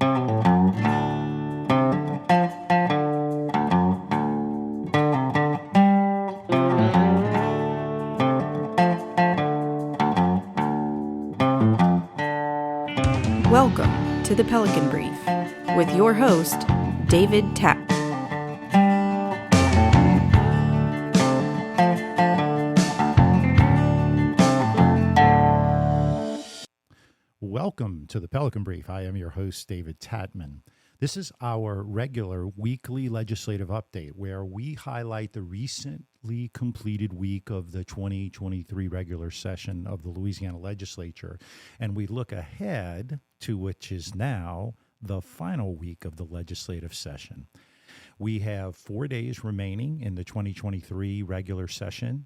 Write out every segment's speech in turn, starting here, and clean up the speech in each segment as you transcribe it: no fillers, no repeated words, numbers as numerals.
Welcome to the Pelican Brief with your host, David Tapp. Welcome to the Pelican Brief. I am your host, David Tatman. This is our regular weekly legislative update where we highlight the recently completed week of the 2023 regular session of the Louisiana Legislature, and we look ahead to which is now the final week of the legislative session. We have 4 days remaining in the 2023 regular session.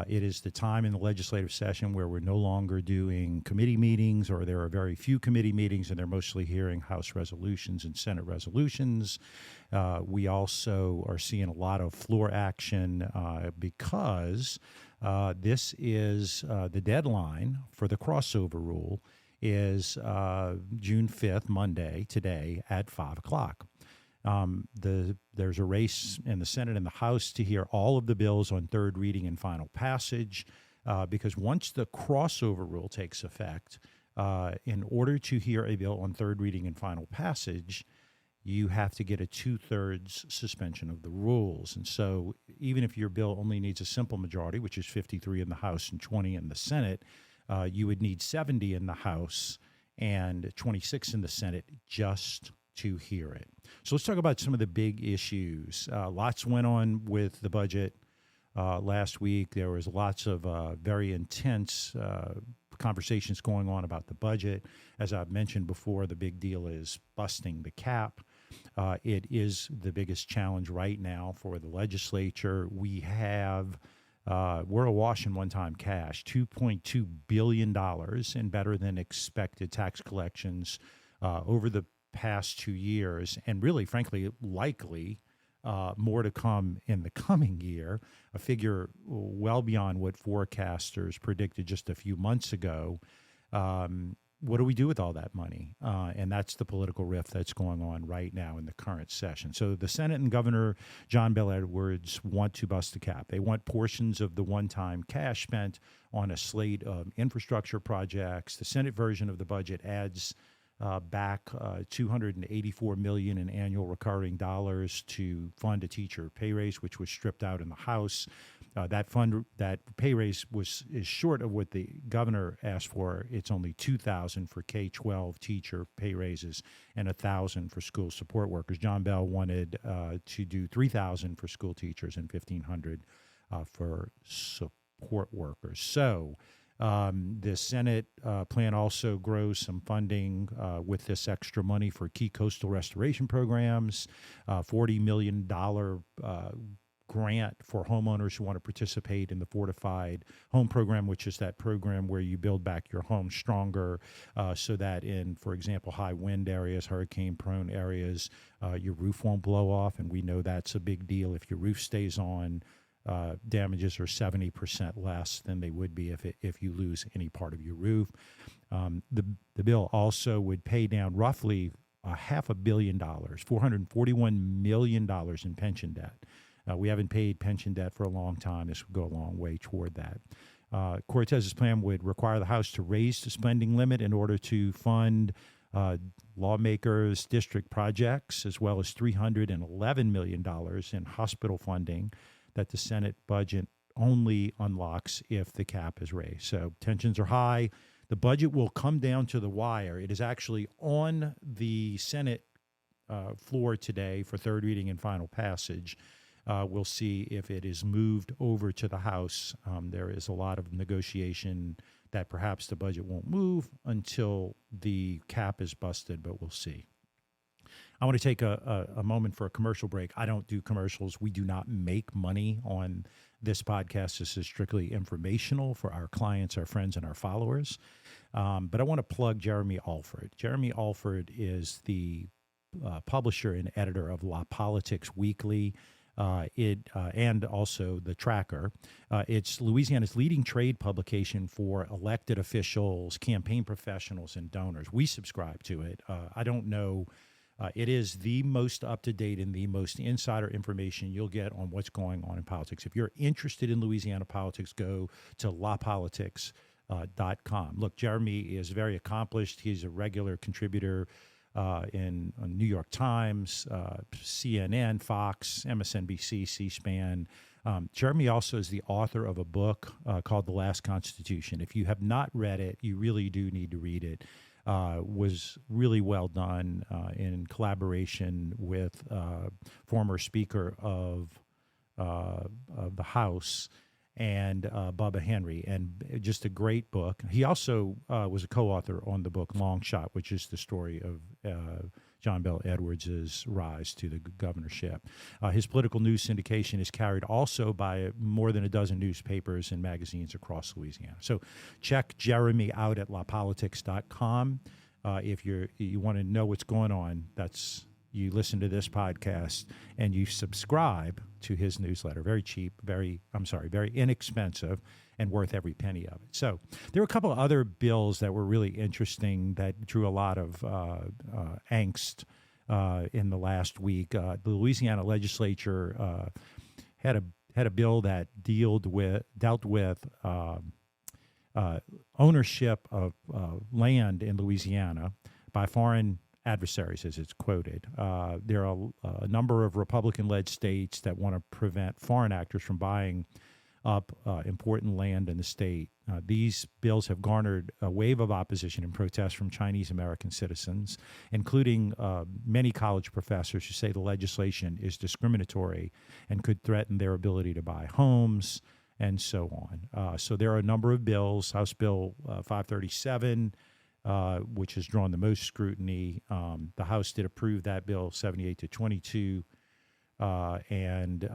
It is the time in the legislative session where we're no longer doing committee meetings, or there are very few committee meetings, and they're mostly hearing House resolutions and Senate resolutions. We also are seeing a lot of floor action because this is the deadline for the crossover rule is June 5th, Monday, today at 5 o'clock. There's a race in the Senate and the House to hear all of the bills on third reading and final passage, because once the crossover rule takes effect, in order to hear a bill on third reading and final passage, you have to get a 2/3 suspension of the rules. And so even if your bill only needs a simple majority, which is 53 in the House and 20 in the Senate, you would need 70 in the House and 26 in the Senate just to hear it. So let's talk about some of the big issues. Lots went on with the budget last week. There was lots of very intense conversations going on about the budget. As I've mentioned before, the big deal is busting the cap. It is the biggest challenge right now for the legislature. We have we're awash in one-time cash, $2.2 billion in better than expected tax collections over the past 2 years, and really, frankly, likely more to come in the coming year, a figure well beyond what forecasters predicted just a few months ago. What do we do with all that money? And that's the political rift that's going on right now in the current session. So the Senate and Governor John Bel Edwards want to bust the cap. They want portions of the one-time cash spent on a slate of infrastructure projects. The Senate version of the budget adds back $284 million in annual recurring dollars to fund a teacher pay raise, which was stripped out in the House. That pay raise is short of what the governor asked for. It's only $2,000 for K-12 teacher pay raises and $1,000 for school support workers. John Bell wanted to do $3,000 for school teachers and $1,500 for support workers. So the Senate plan also grows some funding with this extra money for key coastal restoration programs, $40 million grant for homeowners who want to participate in the Fortified Home Program, which is that program where you build back your home stronger so that in, for example, high wind areas, hurricane-prone areas, your roof won't blow off, and we know that's a big deal. If your roof stays on, damages are 70% less than they would be if you lose any part of your roof. The bill also would pay down roughly $500 million, $441 million in pension debt. We haven't paid pension debt for a long time. This would go a long way toward that. Cortez's plan would require the House to raise the spending limit in order to fund lawmakers' district projects, as well as $311 million in hospital funding that the Senate budget only unlocks if the cap is raised. So tensions are high. The budget will come down to the wire. It is actually on the Senate floor today for third reading and final passage. We'll see if it is moved over to the House. There is a lot of negotiation that perhaps the budget won't move until the cap is busted, but we'll see. I want to take a moment for a commercial break. I don't do commercials. We do not make money on this podcast. This is strictly informational for our clients, our friends, and our followers. But I want to plug Jeremy Alford. Jeremy Alford is the publisher and editor of La Politics Weekly. And also the Tracker. It's Louisiana's leading trade publication for elected officials, campaign professionals, and donors. We subscribe to it. I don't know. It is the most up-to-date and the most insider information you'll get on what's going on in politics. If you're interested in Louisiana politics, go to lapolitics.com. Look, Jeremy is very accomplished. He's a regular contributor in New York Times, CNN, Fox, MSNBC, C-SPAN. Jeremy also is the author of a book called The Last Constitution. If you have not read it, you really do need to read it. Was really well done in collaboration with former Speaker of the House and Bubba Henry, and just a great book. He also was a co-author on the book Long Shot, which is the story of John Bel Edwards' rise to the governorship. His political news syndication is carried also by more than a dozen newspapers and magazines across Louisiana. So check Jeremy out at lapolitics.com. If you want to know what's going on, you listen to this podcast and you subscribe to his newsletter. Very cheap, very inexpensive, and worth every penny of it. So there were a couple of other bills that were really interesting that drew a lot of angst in the last week. The Louisiana Legislature had a bill that dealt with ownership of land in Louisiana by foreign adversaries, as it's quoted. There are a number of Republican-led states that want to prevent foreign actors from buying up important land in the state. These bills have garnered a wave of opposition and protest from Chinese American citizens, including many college professors who say the legislation is discriminatory and could threaten their ability to buy homes, and so on. So there are a number of bills. House Bill 537, which has drawn the most scrutiny. The House did approve that bill 78-22, and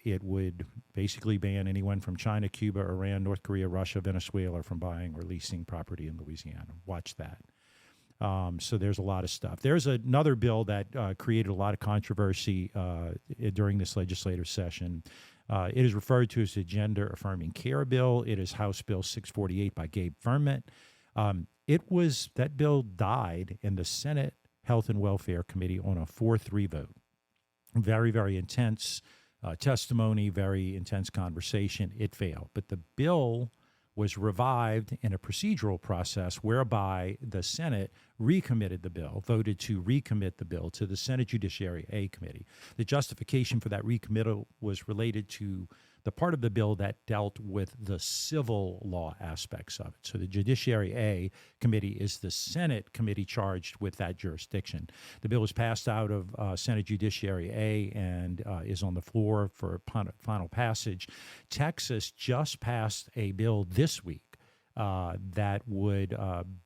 it would basically ban anyone from China, Cuba, Iran, North Korea, Russia, Venezuela from buying or leasing property in Louisiana. Watch that. So there's a lot of stuff. There's another bill that created a lot of controversy during this legislative session. It is referred to as the Gender Affirming Care Bill. It is House Bill 648 by Gabe Ferment. That bill died in the Senate Health and Welfare Committee on a 4-3 vote. Very, very intense testimony, very intense conversation. It failed. But the bill was revived in a procedural process whereby the Senate recommitted the bill, voted to recommit the bill to the Senate Judiciary A Committee. The justification for that recommittal was related to the part of the bill that dealt with the civil law aspects of it. So the Judiciary A Committee is the Senate committee charged with that jurisdiction. The bill was passed out of Senate Judiciary A and is on the floor for final passage. Texas just passed a bill this week that would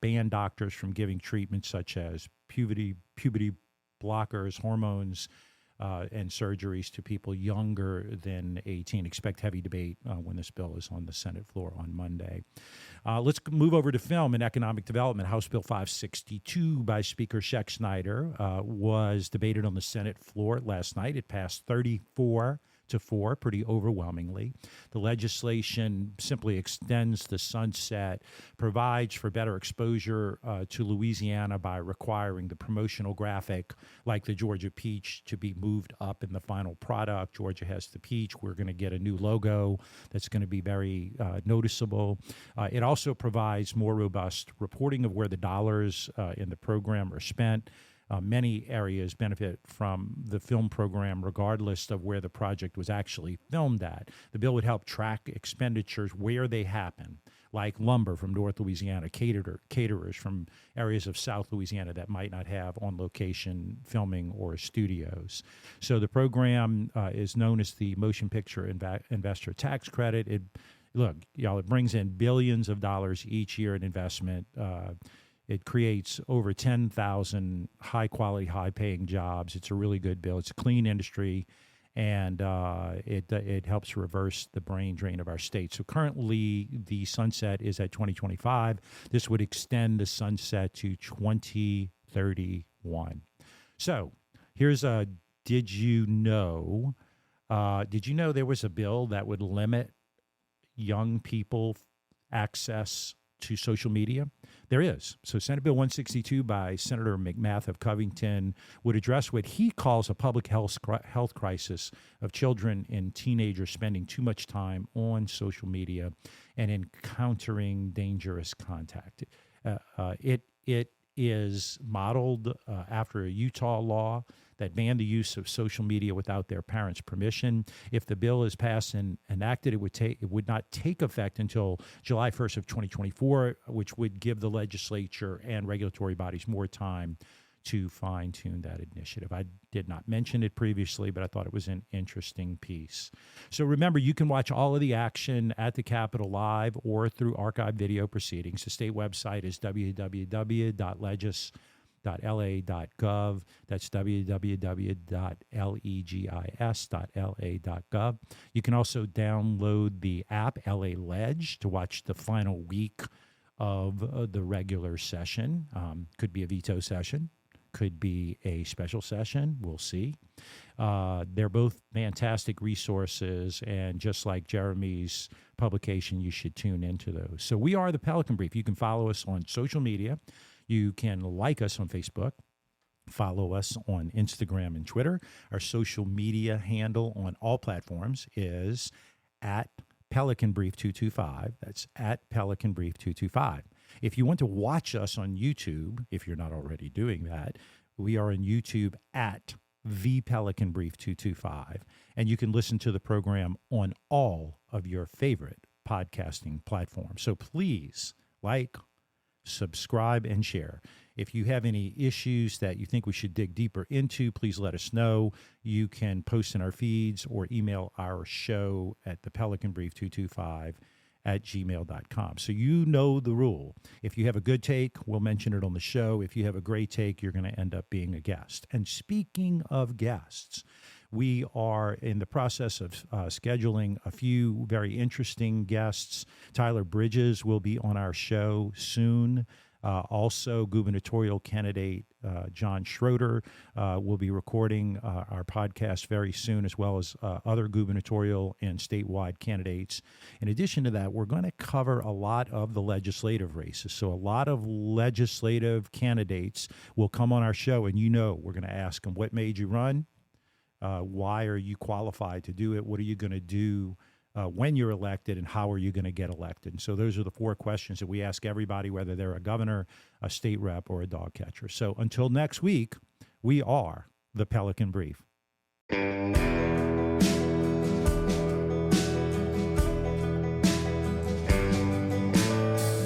ban doctors from giving treatments such as puberty blockers, hormones, and surgeries to people younger than 18. Expect heavy debate when this bill is on the Senate floor on Monday. Let's move over to film and economic development. House Bill 562 by Speaker Schexnayder was debated on the Senate floor last night. It passed 34-4, pretty overwhelmingly. The legislation simply extends the sunset, provides for better exposure to Louisiana by requiring the promotional graphic, like the Georgia peach, to be moved up in the final product. Georgia has the peach. We're going to get a new logo that's going to be very noticeable. It also provides more robust reporting of where the dollars in the program are spent. Many areas benefit from the film program regardless of where the project was actually filmed at. The bill would help track expenditures where they happen, like lumber from North Louisiana, caterers from areas of South Louisiana that might not have on-location filming or studios. So the program is known as the Motion Picture Investor Tax Credit. It brings in billions of dollars each year in investment. It creates over 10,000 high-quality, high-paying jobs. It's a really good bill. It's a clean industry, and it helps reverse the brain drain of our state. So currently, the sunset is at 2025. This would extend the sunset to 2031. So here's a did you know? Did you know there was a bill that would limit young people access to social media? There is. So Senate Bill 162 by Senator McMath of Covington would address what he calls a public health crisis of children and teenagers spending too much time on social media and encountering dangerous contact. It is modeled after a Utah law that banned the use of social media without their parents' permission. If the bill is passed and enacted, it would not take effect until July 1st of 2024, which would give the legislature and regulatory bodies more time to fine-tune that initiative. I did not mention it previously, but I thought it was an interesting piece. So remember, you can watch all of the action at the Capitol live or through archived video proceedings. The state website is www.legis.la.gov. That's www.legis.la.gov. You can also download the app LA Ledge to watch the final week of the regular session. Could be a veto session, could be a special session. We'll see. They're both fantastic resources, and just like Jeremy's publication, you should tune into those. So we are the Pelican Brief. You can follow us on social media. You can like us on Facebook, follow us on Instagram and Twitter. Our social media handle on all platforms is at Pelican Brief 225. That's at Pelican Brief 225. If you want to watch us on YouTube, if you're not already doing that, we are on YouTube at The Pelican Brief 225. And you can listen to the program on all of your favorite podcasting platforms. So please like, subscribe, and share. If you have any issues that you think we should dig deeper into, please let us know. You can post in our feeds or email our show at thepelicanbrief225@gmail.com. So you know the rule. If you have a good take, we'll mention it on the show. If you have a great take, you're going to end up being a guest. And speaking of guests, we are in the process of scheduling a few very interesting guests. Tyler Bridges will be on our show soon. Also, gubernatorial candidate John Schroeder will be recording our podcast very soon, as well as other gubernatorial and statewide candidates. In addition to that, we're going to cover a lot of the legislative races. So a lot of legislative candidates will come on our show, and we're going to ask them, what made you run? Why are you qualified to do it? What are you going to do when you're elected, and how are you going to get elected? And so those are the 4 questions that we ask everybody, whether they're a governor, a state rep, or a dog catcher. So until next week, we are the Pelican Brief.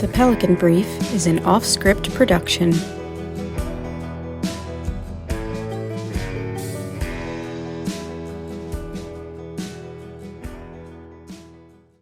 The Pelican Brief is an off-script production.